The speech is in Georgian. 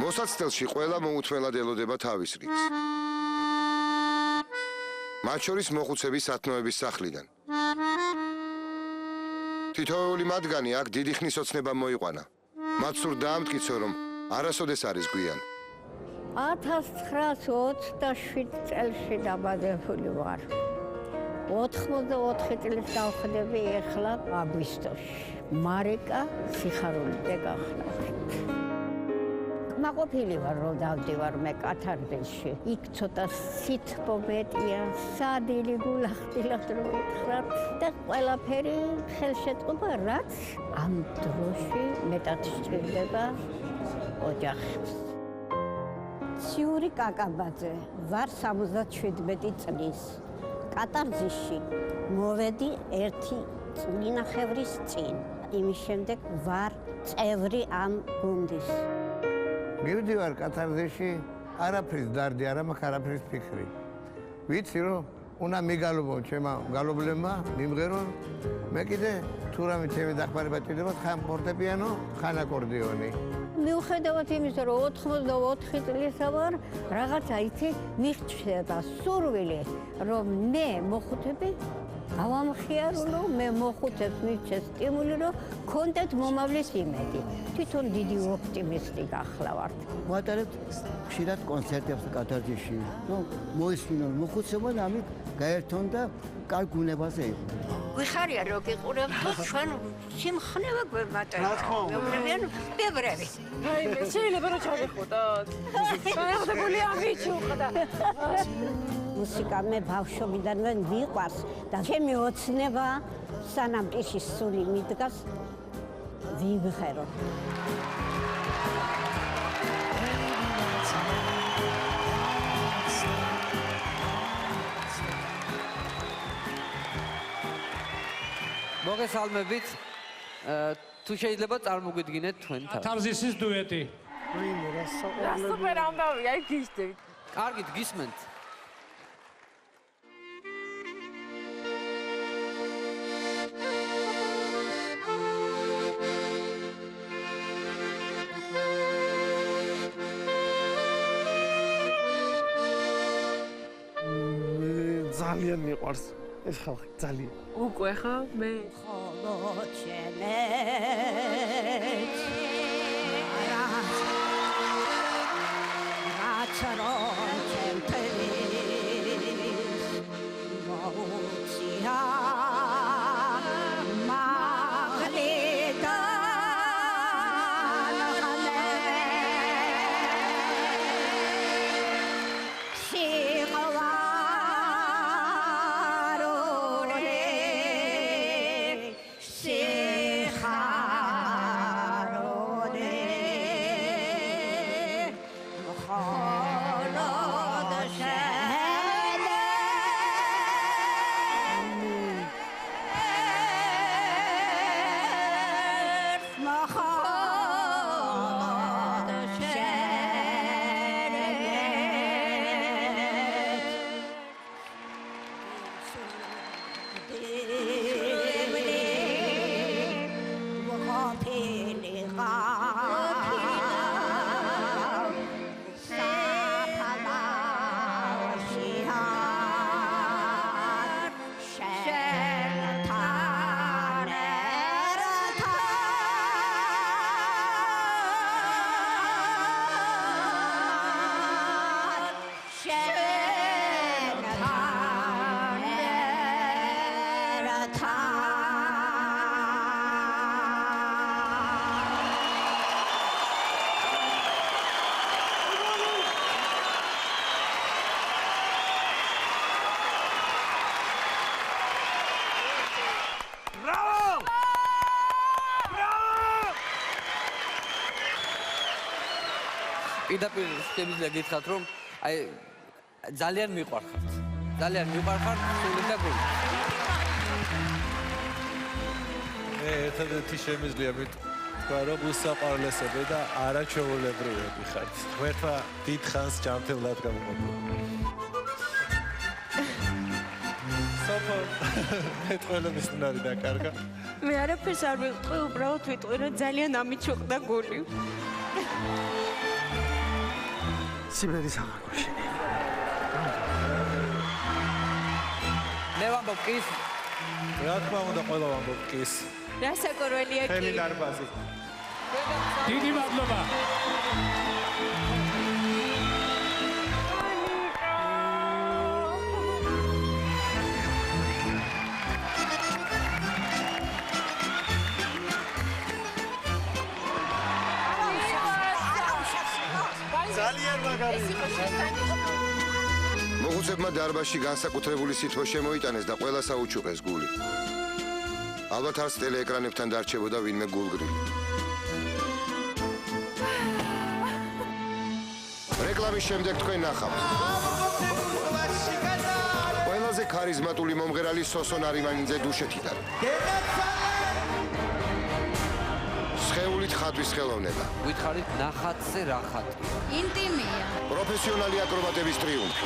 მოსაცდელში ყველა მოუთმელად ელოდება თავის რიგს. მათ შორის მოხუცების სათნოების სახლიდან. თითოეული მათგანი აქ დიდი ხნის ოცნება მოიყვანა. მათ სურთ დაამტკიცო, რომ არასოდეს არის გვიან. 1927 წელს დაბადებული ვარ. 84 წელს დავხდები ახლა აგვისტოში. მარიკა სიხარულიძე გახლავთ. მაყოფილი ვარ, რომ დავდივარ მე კათარდელში. იქ ცოტა სითბო მეტია, სადილი გულახდილად რომ ითხრათ და ყველაფერი ხელშეწყობა, რაც ამ დროში მეტად სჭირდება ოჯახს. ციური კაკაბაძე, ვარ 77 წლის. კატარზისში მოვედი 1 წლინახევრის წინ. იმის შემდეგ ვარ წევრი ამ გუნდის. მივდივარ კატარზისში, არაფრის დარდი, არა მაქვს არაფრის ფიქრი. ვიცი რომ უნდა მიგალობო ჩემმა გალობლებმა, მიმღერონ. მე კიდე თუ რამე ჩემი დახმარება ჭირდება, ხან ფორტეპიანო, ხან აკორდეონი. მიუხედავად იმისა, რომ 84 წლისა ვარ, რაღაცა იცი მიხჩნდა სურვილი, რომ მე მოხუცები ავამხიარულო, მე მოხუცებს მივჩეს სტიმული, რომ კონდეთ მომავლის იმედი. თვითონ დიდი ოპტიმისტი გახლავართ. ვატარებთ ხშირად კონცერტებს კატარზისში. მოისმინონ მოხუცებმა და ამით გაერთონ და კარგ გუნებაზე იყო. გვიხარია რომ გიყურებთ ჩვენ სიმხნევა გვემატებთ. მეუბნებიან ბევრები. რაიმე, შეიძლება რომ ჩავიხუტოთ. შეეხდებული ამიჩი უყდა. მუსიკა მე ბავშვობიდანვე მიყვარს და ჩემი ოცნება სანამ ტიშის სული მიდგას ვიმღერო. მოგესალმებით. თუ შეიძლება წარმოგვიდგინეთ თქვენ თავს. კათარზისის დუეტი. რა სუპერ ამბავია, იქ გიჟდებით. კარგით, გისმენთ. ძალიან მიყვარს ეს ხალხი, ძალიან. უკვე ხა მე ხოლო ჩემე რაჩარო ჩემთელის მოუცია მაგლიტა პირდაპირ შემიძლია გითხრათ, რომ აი ძალიან მიყვარხართ. ძალიან მიყვარხართ სული და გული. მე ერთადერთი შემიძლია მითქვა, რომ უსაყვარლესები და არაჩვეულებრივები ხართ. ღმერთმა დიდ ხანს ჯანმრთელად გამომაგდო. სოფო მე ტყუილების უნარი დაკარგა. მე არაფერს არ ვიტყვი, უბრალოდ ვიტყვი, რომ ძალიან ამიჩუყდა გული. სიბერის აღარ მე ვამბობ კი ის რა თქმა უნდა ყველა ვამბობ კი ის რა საკურველია ხელი კი დარბაზი დიდი მადლობა. ძალიან მაგარი მოხუცებმა დარბაზში განსაკუთრებული სითბო შემოიტანეს და ყველას აუჩუყეს გული. ალბათ არც ტელეეკრანებთან დარჩებოდა ვინმე გულგრილი. რეკლამის შემდეგ თქვენ ნახავთ. ყველაზე ქარიზმატული მომღერალი სოსო ნარიმანიძე დუშეთიდან. სხეულით ხატვის ხელოვნება. გითხარით ნახატზე რა ხატი ინტიმია პროფესიონალი აკრობატების ტრიუმფი.